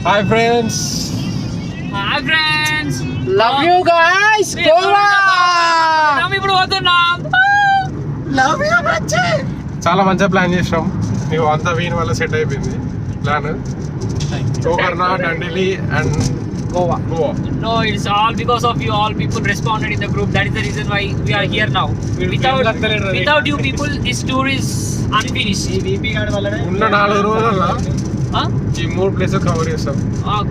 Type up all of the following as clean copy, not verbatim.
Hi friends, love you guys. Goa ఇప్పుడు పోతున్నాం. Love you బచ్చే. చాలా మంచిగా ప్లాన్ చేసినాం. మేము అంతా వీని వల్ల సెట్ అయిపోయింది plan. Gokarna, Dandeli and Goa. No, it's all because of you. All people responded in the group. That is the reason why we are here now. Without you people, this tour is unfinished. ఉన్న 4 రోజులలో Huh? ఈ 3 places cover చేస్తాం.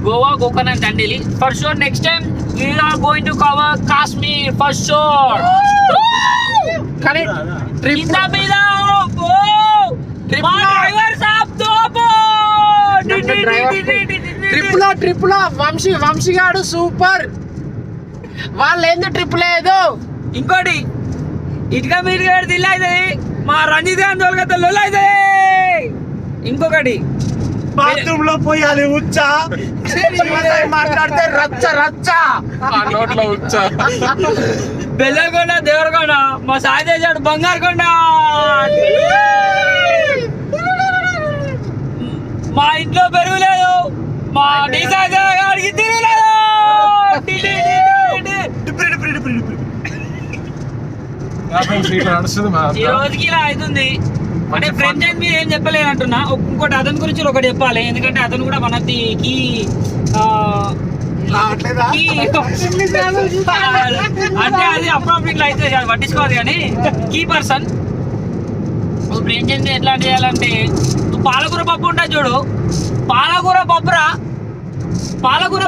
Goa, Gokarna and Dandeli. For sure, next time we are going to cover Kashmir for sure. కానీ trip Inda Mila, my drivers up top. Trip లో వంశీ గాడు super. వాళ్ళు ఏంది trip లేదు. ఇంకోటి ఇటుక మీరు దిల్ అవుతుంది, మా రంజిత్ గారి తోలుగత లొల్ అవుతుంది. ఇంకొకటి బాత్రూమ్ లో పోయాలి ఉచ్చా మాట్లాడితే రచ్చ రచ్చ. ఆ నోట్లో వచ్చా. బెల్లకొండ, దేవరకొండ, మా సాయి చేశాడు బంగారుకొండ. మా ఇంట్లో పెరుగు లేదు, మా డీసా గారికి తిరగలేదు. నడుస్తుంది మా ఈ రోజుకి ఇలా అవుతుంది. అంటే ఫ్రెండ్స్ అని మీరు ఏం చెప్పలేను అంటున్నా. ఇంకోటి అతని గురించి ఒకటి చెప్పాలి, ఎందుకంటే అతను కూడా మన కీ అంటే అది అప్రాప్రియేట్ అయితే పట్టించుకోవాలి, కానీ కీ పర్సన్. ఇప్పుడు ఏం చేయండి, ఎట్లా చేయాలంటే నువ్వు పాలకూర పప్పు ఉంటుంది చూడు, పాలకూర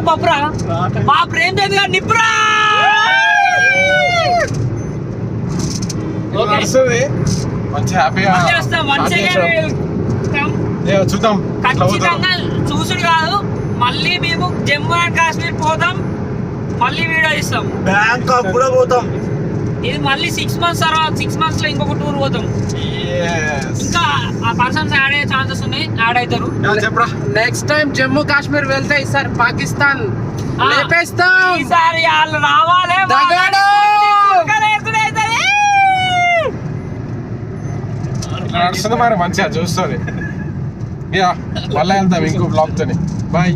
పప్పురా మా ప్రేమ్ చంద్ గారు నిప్పురా. నడుస్తుంది మంచి హ్యాపీగా చూద్దాం. ఖచ్చితంగా చూసుడు కాదు, మళ్ళీ మేము జమ్మూ అండ్ కాశ్మీర్ పోతాం, మళ్ళీ వీడియో ఇస్తాం. బ్యాంకాక్ కూడా పోతాం. ఇది మళ్ళీ 6 months తర్వాత 6 months లో ఇంకొక టూర్ పోతాం. ఇంకా ఆ పర్సన్స్ యాడ్ అయ్యే ఛాన్సెస్ ఉన్నాయి, యాడ్ అవుతారు. చెప్పరా, నెక్స్ట్ టైం జమ్మూ కాశ్మీర్ వెళ్తే ఈసారి పాకిస్తాన్ లేపేస్తాం. ఈసారి వాళ్ళు రావాలి. దగాడు. నడుస్తుంది మరి మంచిగా చూస్తుంది. మళ్ళీ వెళ్తాం ఇంకో బ్లాగ్ తోని. బాయ్.